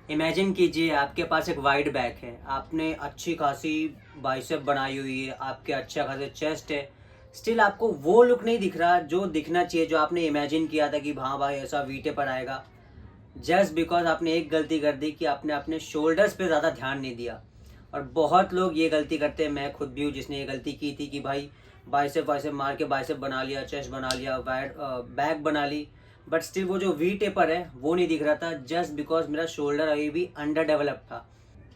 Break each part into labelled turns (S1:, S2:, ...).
S1: Imagine कीजिए आपके पास एक वाइड बैक है, आपने अच्छी खासी बाइसेप बनाई हुई है, आपके अच्छा खासा चेस्ट है, स्टिल आपको वो लुक नहीं दिख रहा जो दिखना चाहिए, जो आपने इमेजिन किया था कि हाँ भाई ऐसा वीटे पर आएगा। जस्ट बिकॉज आपने एक गलती कर दी कि आपने अपने शोल्डर्स पे ज़्यादा ध्यान नहीं दिया। और बहुत लोग ये गलती करते हैं, मैं खुद भी हूँ जिसने ये गलती की थी कि भाई बाइसेप वाइसेप मार के बाइसेप बना लिया, चेस्ट बना लिया, बैक बना ली, बट स्टिल वो जो वी टेपर है वो नहीं दिख रहा था, जस्ट बिकॉज मेरा शोल्डर अभी भी अंडर डेवलप था।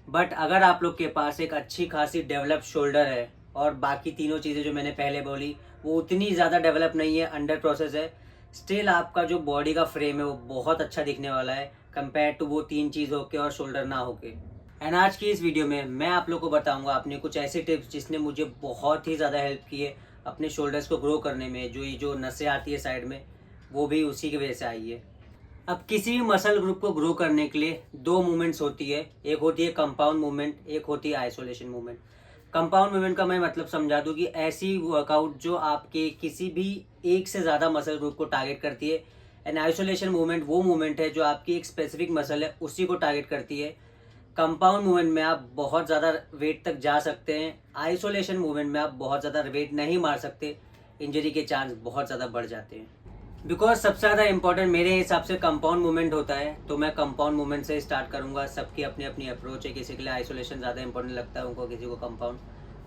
S1: बट अगर आप लोग के पास एक अच्छी खासी डेवलप शोल्डर है और बाकी तीनों चीज़ें जो मैंने पहले बोली वो उतनी ज़्यादा डेवलप नहीं है, अंडर प्रोसेस है, स्टिल आपका जो बॉडी का फ्रेम है वो बहुत अच्छा दिखने वाला है कंपेयर टू वो तीन चीज़ होके और शोल्डर ना होके। एंड आज की इस वीडियो में मैं आप लोग को बताऊंगा अपने कुछ ऐसे टिप्स जिसने मुझे बहुत ही ज़्यादा हेल्प की है अपने शोल्डर्स को ग्रो करने में। जो ये जो नसें आती है साइड में, वो भी उसी की वजह से आई है। अब किसी भी मसल ग्रुप को ग्रो करने के लिए दो मूवमेंट्स होती है, एक होती है कंपाउंड मूवमेंट, एक होती है आइसोलेशन मूवमेंट। कंपाउंड मूवमेंट का मैं मतलब समझा दूं कि ऐसी वर्कआउट जो आपके किसी भी एक से ज़्यादा मसल ग्रुप को टारगेट करती है। एंड आइसोलेशन मूवमेंट वो मूवमेंट है जो आपकी एक स्पेसिफिक मसल है उसी को टारगेट करती है। कंपाउंड मूवमेंट में आप बहुत ज़्यादा वेट तक जा सकते हैं, आइसोलेशन मूवमेंट में आप बहुत ज़्यादा वेट नहीं मार सकते, इंजरी के चांस बहुत ज़्यादा बढ़ जाते हैं। बिकॉज सबसे ज़्यादा इंपॉर्टेंट मेरे हिसाब से कंपाउंड मूवमेंट होता है, तो मैं कंपाउंड मूवमेंट से स्टार्ट करूंगा। सबकी अपनी अपनी अप्रोच है, किसी के लिए आइसोलेशन ज़्यादा इंपॉर्टेंट लगता है उनको, किसी को कंपाउंड,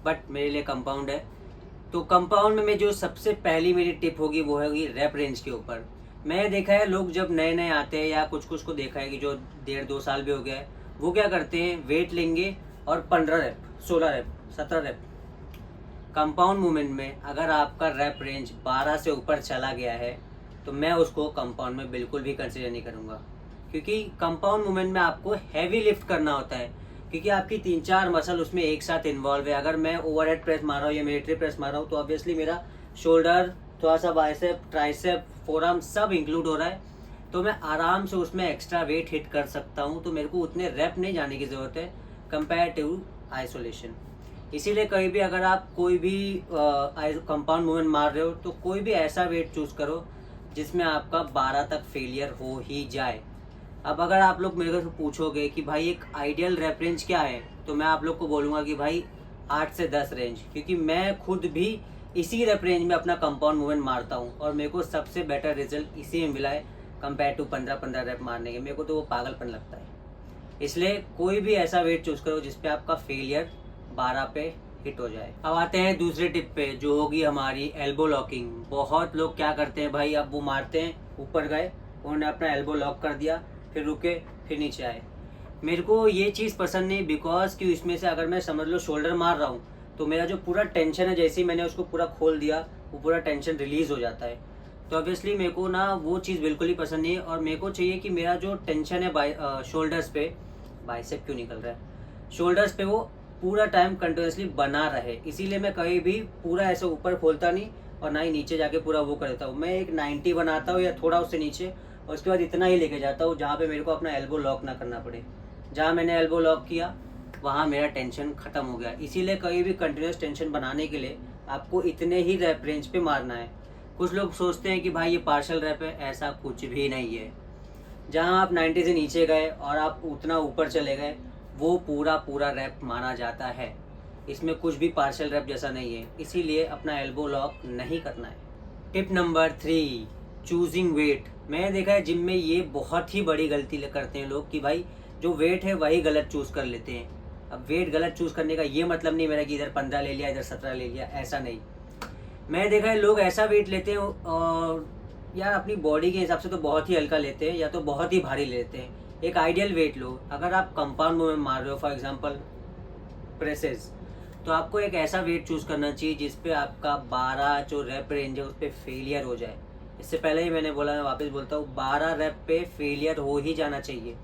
S1: बट मेरे लिए कंपाउंड है। तो कंपाउंड में जो सबसे पहली मेरी टिप होगी वो होगी रैप रेंज के ऊपर। मैंने देखा है लोग जब नए नए आते हैं या कुछ कुछ को देखा है कि जो 1.5-2 साल भी हो गया है, वो क्या करते हैं, वेट लेंगे और 15 rep, 16 rep, 17 rep. Compound movement में अगर आपका रैप रेंज 12 से ऊपर चला गया है तो मैं उसको कंपाउंड में बिल्कुल भी कंसिडर नहीं करूँगा, क्योंकि कंपाउंड मूवमेंट में आपको हैवी लिफ्ट करना होता है, क्योंकि आपकी 3-4 मसल उसमें एक साथ इन्वॉल्व है। अगर मैं ओवरहेड प्रेस मार रहा हूँ या मिलिट्री प्रेस मार रहा हूँ तो ऑब्वियसली मेरा शोल्डर, थोड़ा सा बाइसेप, ट्राइसेप, फोरआर्म सब इंक्लूड हो रहा है, तो मैं आराम से उसमें एक्स्ट्रा वेट हिट कर सकता हूँ। तो मेरे को उतने रैप नहीं जाने की ज़रूरत है कंपेयर टू आइसोलेशन। इसीलिए कहीं भी अगर आप कोई भी कंपाउंड मूवमेंट मार रहे हो तो कोई भी ऐसा वेट चूज करो जिसमें आपका 12 तक फेलियर हो ही जाए। अब अगर आप लोग मेरे को पूछोगे कि भाई एक आइडियल रैप रेंज क्या है, तो मैं आप लोग को बोलूँगा कि भाई 8 से 10 रेंज, क्योंकि मैं खुद भी इसी रैप रेंज में अपना कंपाउंड मूवमेंट मारता हूँ और मेरे को सबसे बेटर रिजल्ट इसी में मिला है कंपेयर टू 15-15 रैप मारने के। मेरे को तो वो पागलपन लगता है। इसलिए कोई भी ऐसा वेट चूज करो जिसपे आपका फेलियर 12 पे हिट हो जाए। अब आते हैं दूसरे टिप पे जो होगी हमारी एल्बो लॉकिंग। बहुत लोग क्या करते हैं भाई, अब वो मारते हैं, ऊपर गए, उन्होंने अपना एल्बो लॉक कर दिया, फिर रुके, फिर नीचे आए। मेरे को ये चीज़ पसंद नहीं, बिकॉज कि इसमें से अगर मैं समझ लो शोल्डर मार रहा हूँ तो मेरा जो पूरा टेंशन है, जैसे ही मैंने उसको पूरा खोल दिया वो पूरा टेंशन रिलीज हो जाता है। तो ऑब्वियसली मेरे को ना वो चीज़ बिल्कुल ही पसंद नहीं है, और मेरे को चाहिए कि मेरा जो टेंशन है शोल्डर्स पे, बाइसेप क्यों निकल रहा है, शोल्डर्स पे, वो पूरा टाइम कंटिन्यूसली बना रहे। इसीलिए मैं कहीं भी पूरा ऐसे ऊपर खोलता नहीं और ना ही नीचे जाके पूरा वो कर देता हूँ। मैं एक 90 बनाता हूँ या थोड़ा उससे नीचे, और उसके बाद इतना ही लेके जाता हूँ जहाँ पे मेरे को अपना एल्बो लॉक ना करना पड़े। जहाँ मैंने एल्बो लॉक किया वहाँ मेरा टेंशन खत्म हो गया। इसीलिए कहीं भी कंटिन्यूस टेंशन बनाने के लिए आपको इतने ही रैप रेंज पे मारना है। कुछ लोग सोचते हैं कि भाई ये पार्शल रैप है, ऐसा कुछ भी नहीं है। जहाँ आप 90 से नीचे गए और आप उतना ऊपर चले गए, वो पूरा पूरा रैप माना जाता है। इसमें कुछ भी पार्शल रैप जैसा नहीं है, इसीलिए अपना एल्बो लॉक नहीं करना है। Tip number 3, choosing weight. मैंने देखा है जिम में ये बहुत ही बड़ी गलती करते हैं लोग कि भाई जो वेट है वही गलत चूज़ कर लेते हैं। अब वेट गलत चूज़ करने का ये मतलब नहीं मेरा कि इधर 15 ले लिया, इधर 17 ले लिया, ऐसा नहीं। मैंने देखा है लोग ऐसा वेट लेते हैं और यार अपनी बॉडी के हिसाब से तो बहुत ही हल्का लेते हैं या तो बहुत ही भारी लेते हैं। एक आइडियल वेट लो। अगर आप कंपाउंड मूवमेंट मार रहे हो, फॉर एग्जांपल प्रेसेस, तो आपको एक ऐसा वेट चूज करना चाहिए जिस पे आपका 12 जो रैप रेंज है उस पर फेलियर हो जाए। इससे पहले ही मैंने बोला, मैं वापस बोलता हूँ, 12 रैप पे फेलियर हो ही जाना चाहिए,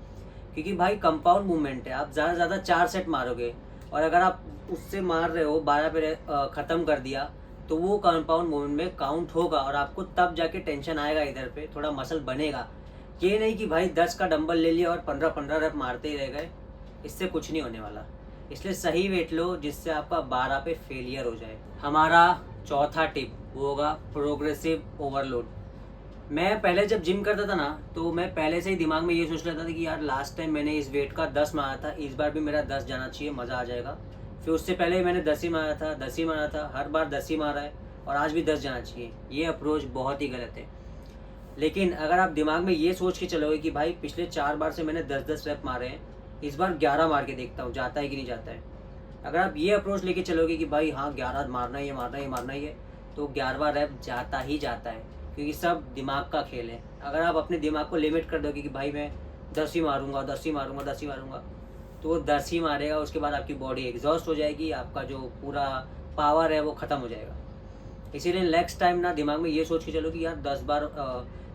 S1: क्योंकि भाई कंपाउंड मूवमेंट है, आप ज़्यादा से ज़्यादा 4 सेट मारोगे, और अगर आप उससे मार रहे हो 12 पे ख़त्म कर दिया तो वो कंपाउंड मूवमेंट में काउंट होगा और आपको तब जाके टेंशन आएगा, इधर पे थोड़ा मसल बनेगा। ये नहीं कि भाई 10 का डंबल ले लिया और 15-15 रैप मारते ही रह गए, इससे कुछ नहीं होने वाला। इसलिए सही वेट लो जिससे आपका 12 पे फेलियर हो जाए। हमारा चौथा टिप वो होगा प्रोग्रेसिव ओवरलोड। मैं पहले जब जिम करता था ना, तो मैं पहले से ही दिमाग में ये सोच लेता था कि यार लास्ट टाइम मैंने इस वेट का 10 मारा था, इस बार भी मेरा 10 जाना चाहिए, मज़ा आ जाएगा। फिर उससे पहले मैंने 10 ही मारा था, 10 ही मारा था, हर बार 10 ही मारा है और आज भी 10 जाना चाहिए। ये अप्रोच बहुत ही गलत है। लेकिन अगर आप दिमाग में ये सोच के चलोगे कि भाई पिछले 4 बार से मैंने 10-10 रैप मारे हैं, इस बार 11 मार के देखता हूँ जाता है कि नहीं जाता है। अगर आप ये अप्रोच लेके चलोगे कि भाई हाँ 11 मारना ही है, मारना ही मारना ही है, तो 11वां रैप जाता ही जाता है, क्योंकि सब दिमाग का खेल है। अगर आप अपने दिमाग को लिमिट कर दोगे कि भाई मैं 10 ही मारूंगा, 10 ही मारूंगा, 10 ही मारूंगा, तो वो 10 ही मारेगा। उसके बाद आपकी बॉडी एग्जॉस्ट हो जाएगी, आपका जो पूरा पावर है वो ख़त्म हो जाएगा। इसीलिए नेक्स्ट टाइम ना दिमाग में ये सोच के चलो कि यार 10 बार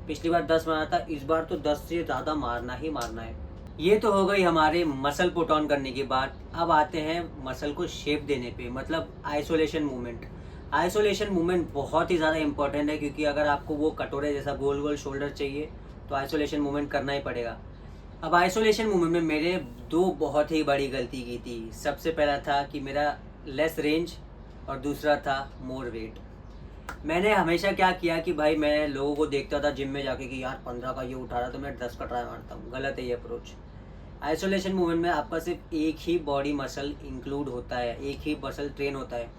S1: पिछली बार 10 मारा था, इस बार तो 10 से ज़्यादा मारना ही मारना है। ये तो हो गई हमारे मसल पुट ऑन करने की बात। अब आते हैं मसल को शेप देने पे, मतलब आइसोलेशन मूवमेंट। आइसोलेशन मूवमेंट बहुत ही ज़्यादा इंपॉर्टेंट है, क्योंकि अगर आपको वो कटोरे जैसा गोल गोल शोल्डर चाहिए तो आइसोलेशन मूवमेंट करना ही पड़ेगा। अब आइसोलेशन मूवमेंट में मैंने दो बहुत ही बड़ी गलती की थी। सबसे पहला था कि मेरा लेस रेंज और दूसरा था मोर वेट। मैंने हमेशा क्या किया कि भाई मैं लोगों को देखता था जिम में जाके कि यार 15 का ये उठा रहा तो मैं 10 का ट्राई मारता हूँ। गलत है ये अप्रोच। आइसोलेशन मूवमेंट में आपका सिर्फ एक ही बॉडी मसल इंक्लूड होता है, एक ही मसल ट्रेन होता है।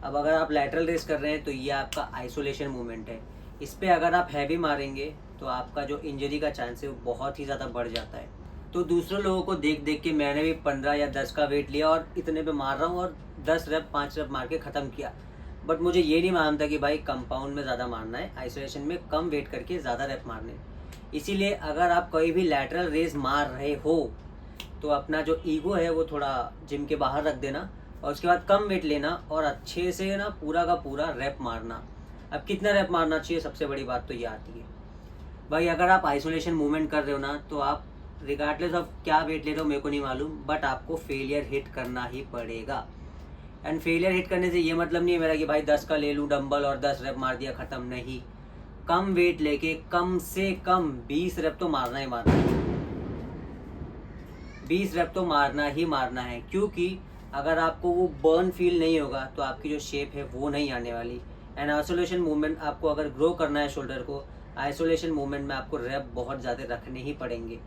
S1: अब अगर आप लैटरल रेस कर रहे हैं तो ये आपका आइसोलेशन मूवमेंट है। इस पर अगर आप हैवी मारेंगे तो आपका जो इंजरी का चांस है वो बहुत ही ज़्यादा बढ़ जाता है। तो दूसरे लोगों को देख देख के मैंने भी 15 या 10 का वेट लिया और इतने पे मार रहा हूँ और 10 रैप 5 रैप मार के ख़त्म किया। बट मुझे ये नहीं मानता कि भाई कंपाउंड में ज़्यादा मारना है, आइसोलेशन में कम वेट करके ज़्यादा रैप मारने। इसीलिए अगर आप कोई भी लैटरल रेस मार रहे हो तो अपना जो ईगो है वो थोड़ा जिम के बाहर रख देना और उसके बाद कम वेट लेना और अच्छे से ना पूरा का पूरा रैप मारना। अब कितना रैप मारना चाहिए, सबसे बड़ी बात तो ये आती है भाई। अगर आप आइसोलेशन मूवमेंट कर रहे हो ना, तो आप रिगार्डलेस ऑफ क्या वेट ले रहे हो मेरे को नहीं मालूम, बट आपको फेलियर हिट करना ही पड़ेगा। एंड फेलियर हिट करने से ये मतलब नहीं है मेरा कि भाई 10 का ले लूँ डंबल और 10 रैप मार दिया ख़त्म। नहीं, कम वेट लेके कम से कम 20 रैप तो मारना ही मारना है। 20 रैप तो मारना ही मारना है, क्योंकि अगर आपको वो बर्न फील नहीं होगा तो आपकी जो शेप है वो नहीं आने वाली। एंड आइसोलेशन मूवमेंट आपको अगर ग्रो करना है शोल्डर को, आइसोलेशन मूवमेंट में आपको रैप बहुत ज़्यादा रखने ही पड़ेंगे।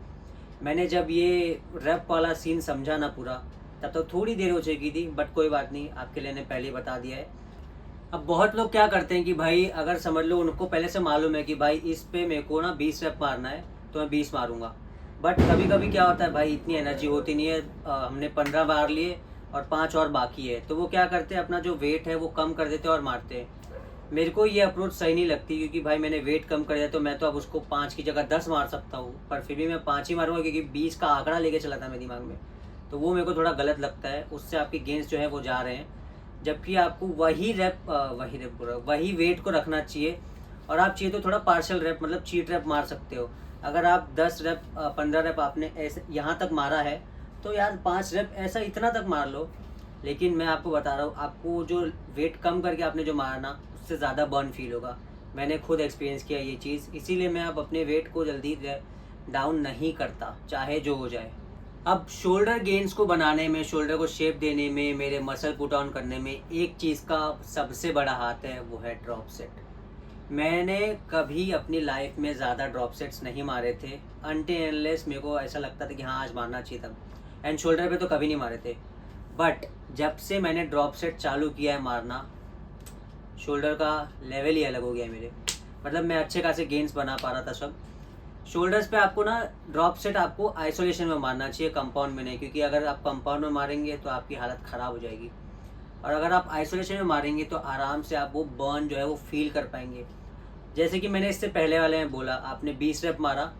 S1: मैंने जब ये रैप वाला सीन समझा ना पूरा, तब तक थोड़ी देर हो चुकी थी, बट कोई बात नहीं, आपके लिए ने पहले ही बता दिया है। अब बहुत लोग क्या करते हैं कि भाई अगर समझ लो उनको पहले से मालूम है कि भाई इस पे मेरे को ना 20 रैप मारना है तो मैं 20 मारूंगा। बट कभी कभी क्या होता है भाई, इतनी एनर्जी होती नहीं है, हमने 15 मार लिए और 5 और बाकी है, तो वो क्या करते हैं अपना जो वेट है वो कम कर देते हैं और मारते हैं। मेरे को ये अप्रोच सही नहीं लगती, क्योंकि भाई मैंने वेट कम कर दिया तो मैं तो अब उसको 5 की जगह 10 मार सकता हूँ, पर फिर भी मैं 5 ही मारूंगा क्योंकि 20 का आंकड़ा लेके चला था मेरे दिमाग में। तो वो मेरे को थोड़ा गलत लगता है, उससे आपके गेंस जो है वो जा रहे हैं, जबकि आपको वही वेट को रखना चाहिए। और आप चाहिए तो थोड़ा पार्शल रैप मतलब चीट रैप मार सकते हो। अगर आप 10 रैप 15 रैप आपने ऐसे यहाँ तक मारा है तो यार 5 रैप ऐसा इतना तक मार लो। लेकिन मैं आपको बता रहा हूँ, आपको जो वेट कम करके आपने जो मारा ना, उससे ज़्यादा बर्न फील होगा। मैंने खुद एक्सपीरियंस किया ये चीज़, इसीलिए मैं अब अपने वेट को जल्दी डाउन नहीं करता, चाहे जो हो जाए। अब शोल्डर गेन्स को बनाने में, शोल्डर को शेप देने में, मेरे मसल पुट ऑन करने में एक चीज़ का सबसे बड़ा हाथ है, वो है ड्रॉप सेट। मैंने कभी अपनी लाइफ में ज़्यादा ड्रॉप सेट्स नहीं मारे थे, अनटिल अनलेस मेरे को ऐसा लगता था कि हाँ आज मारना चाहिए तब। एंड शोल्डर पे तो कभी नहीं मारे थे। बट जब से मैंने ड्रॉप सेट चालू किया है मारना, शोल्डर का लेवल ही अलग हो गया है मेरे। मतलब मैं अच्छे खासे गेन्स बना पा रहा था सब। शोल्डर्स पे आपको ना ड्रॉप सेट आपको आइसोलेशन में मारना चाहिए, कंपाउंड में नहीं, क्योंकि अगर आप कंपाउंड में मारेंगे तो आपकी हालत ख़राब हो जाएगी। और अगर आप आइसोलेशन में मारेंगे तो आराम से आप वो बर्न जो है वो फील कर पाएंगे। जैसे कि मैंने इससे पहले वाले में बोला, आपने 20 रैप मारा,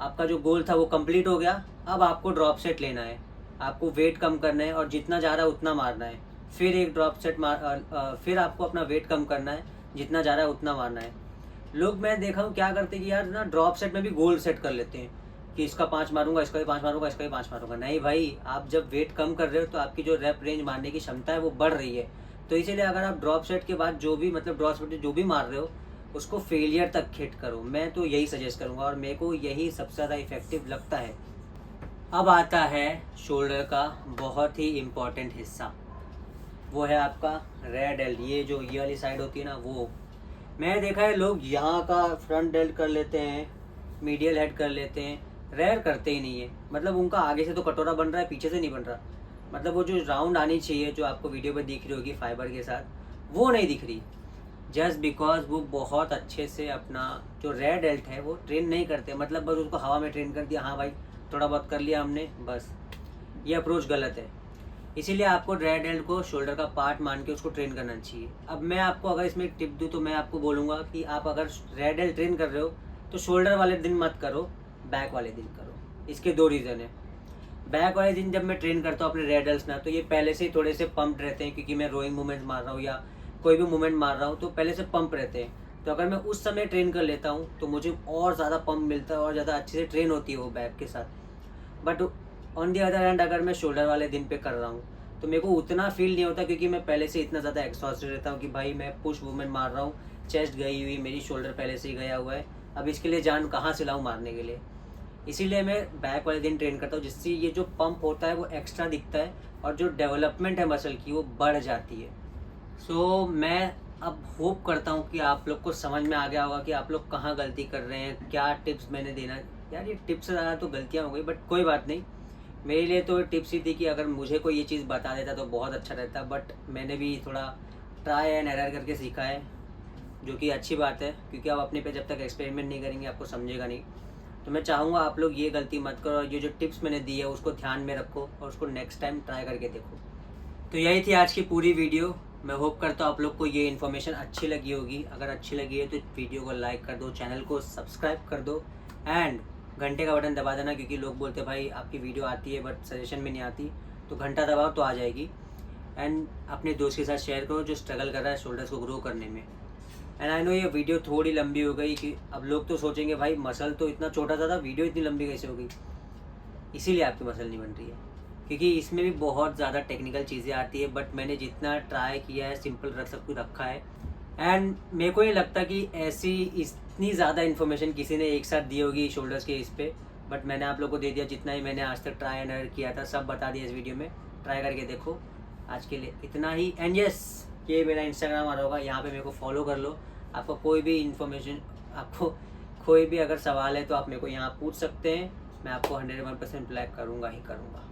S1: आपका जो गोल था वो कंप्लीट हो गया। अब आपको ड्रॉप सेट लेना है, आपको वेट कम करना है और जितना जा रहा है उतना मारना है। फिर एक ड्रॉप सेट फिर आपको अपना वेट कम करना है, जितना जा रहा है उतना मारना है। लोग मैं देखा हूँ क्या करते हैं कि यार ना ड्रॉप सेट में भी गोल सेट कर लेते हैं कि इसका 5 मारूंगा, इसका भी 5 मारूंगा, इसका भी 5 मारूंगा। नहीं भाई, आप जब वेट कम कर रहे हो तो आपकी जो रैप रेंज मारने की क्षमता है वो बढ़ रही है। तो इसीलिए अगर आप ड्रॉप सेट के बाद जो भी मतलब ड्रॉप सेट जो भी मार रहे हो उसको फेलियर तक हिट करो। मैं तो यही सजेस्ट करूँगा और मेरे को यही सबसे ज़्यादा इफेक्टिव लगता है। अब आता है शोल्डर का बहुत ही इम्पॉर्टेंट हिस्सा, वो है आपका रेड एल। ये जो ये वाली साइड होती है ना, वो मैं देखा है लोग यहाँ का फ्रंट डेल्ट कर लेते हैं, मीडियल हेड कर लेते हैं, रेयर करते ही नहीं है। मतलब उनका आगे से तो कटोरा बन रहा है, पीछे से नहीं बन रहा। मतलब वो जो राउंड आनी चाहिए, जो आपको वीडियो पर दिख रही होगी फाइबर के साथ, वो नहीं दिख रही। जस्ट बिकॉज वो बहुत अच्छे से अपना जो रेयर डेल्ट है वो ट्रेन नहीं करते। मतलब बस उसको हवा में ट्रेन कर दिया, हाँ भाई थोड़ा बहुत कर लिया हमने, बस। ये अप्रोच गलत है। इसीलिए आपको रेयर डेल्ट को शोल्डर का पार्ट मान के उसको ट्रेन करना चाहिए। अब मैं आपको अगर इसमें एक टिप दूँ तो मैं आपको बोलूँगा कि आप अगर रेयर डेल्ट ट्रेन कर रहे हो तो शोल्डर वाले दिन मत करो, बैक वाले दिन करो। इसके 2 रीज़न है। बैक वाले दिन जब मैं ट्रेन करता हूँ अपने रेयर डेल्ट्स ना, तो ये पहले से ही थोड़े से पंप्ड रहते हैं, क्योंकि मैं रोइंग मूवमेंट मार रहा हूँ या कोई भी मूवमेंट मार रहा हूँ तो पहले से पंप रहते हैं। तो अगर मैं उस समय ट्रेन कर लेता हूँ तो मुझे और ज़्यादा पंप मिलता है और ज़्यादा अच्छे से ट्रेन होती है वो बैक के साथ। But on the other hand अगर मैं शोल्डर वाले दिन पे कर रहा हूँ तो मेरे को उतना फील नहीं होता, क्योंकि मैं पहले से इतना ज़्यादा एक्सॉस्टेड रहता हूँ कि भाई मैं पुश मूवमेंट मार रहा हूँ, चेस्ट गई हुई, मेरी शोल्डर पहले से ही गया हुआ है, अब इसके लिए जान कहाँ से लाऊँ मारने के लिए। इसीलिए मैं बैक वाले दिन ट्रेन करता हूँ, जिससे ये जो पंप होता है वो एक्स्ट्रा दिखता है और जो डेवलपमेंट है मसल की वो बढ़ जाती है। सो मैं अब होप करता हूँ कि आप लोग को समझ में आ गया होगा कि आप लोग कहाँ गलती कर रहे हैं, क्या टिप्स मैंने देना। यार ये टिप्स से ज़्यादा तो गलतियाँ हो गई, बट कोई बात नहीं। मेरे लिए तो टिप्स ही थी कि अगर मुझे कोई ये चीज़ बता देता तो बहुत अच्छा रहता, बट मैंने भी थोड़ा ट्राई एंड एरर करके सीखा है, जो कि अच्छी बात है, क्योंकि आप अपने पे जब तक एक्सपेरिमेंट नहीं करेंगे आपको समझेगा नहीं। तो मैं चाहूँगा आप लोग ये गलती मत करो और ये जो टिप्स मैंने दी है उसको ध्यान में रखो और उसको नेक्स्ट टाइम ट्राई करके देखो। तो यही थी आज की पूरी वीडियो। मैं होप करता हूँ आप लोग को ये इन्फॉर्मेशन अच्छी लगी होगी। अगर अच्छी लगी है तो वीडियो को लाइक कर दो, चैनल को सब्सक्राइब कर दो एंड घंटे का बटन दबा देना, क्योंकि लोग बोलते हैं भाई आपकी वीडियो आती है बट सजेशन में नहीं आती, तो घंटा दबाओ तो आ जाएगी। एंड अपने दोस्त के साथ शेयर करो जो स्ट्रगल कर रहा है शोल्डर्स को ग्रो करने में। एंड आई नो ये वीडियो थोड़ी लंबी हो गई, कि अब लोग तो सोचेंगे भाई मसल तो इतना छोटा सा था, वीडियो इतनी लंबी कैसे हो गई। इसीलिए आपकी मसल नहीं बन रही है, क्योंकि इसमें भी बहुत ज़्यादा टेक्निकल चीज़ें आती है, बट मैंने जितना ट्राई किया है सिंपल रख सब कुछ रखा है। एंड मेरे को नहीं लगता कि ऐसी इतनी ज़्यादा इन्फॉर्मेशन किसी ने एक साथ दी होगी शोल्डर्स के इस पे, बट मैंने आप लोग को दे दिया जितना ही मैंने आज तक ट्राई एंड एरर किया था, सब बता दिया इस वीडियो में। ट्राई करके देखो। आज के लिए इतना ही। एंड यस, ये मेरा इंस्टाग्राम आ रहा होगा, यहाँ पे मेरे को फॉलो कर लो। आपको कोई भी इन्फॉर्मेशन, आपको कोई भी अगर सवाल है तो आप मेरे को यहाँ पूछ सकते हैं। मैं आपको 101% रिप्लाई करूँगा ही करूँगा।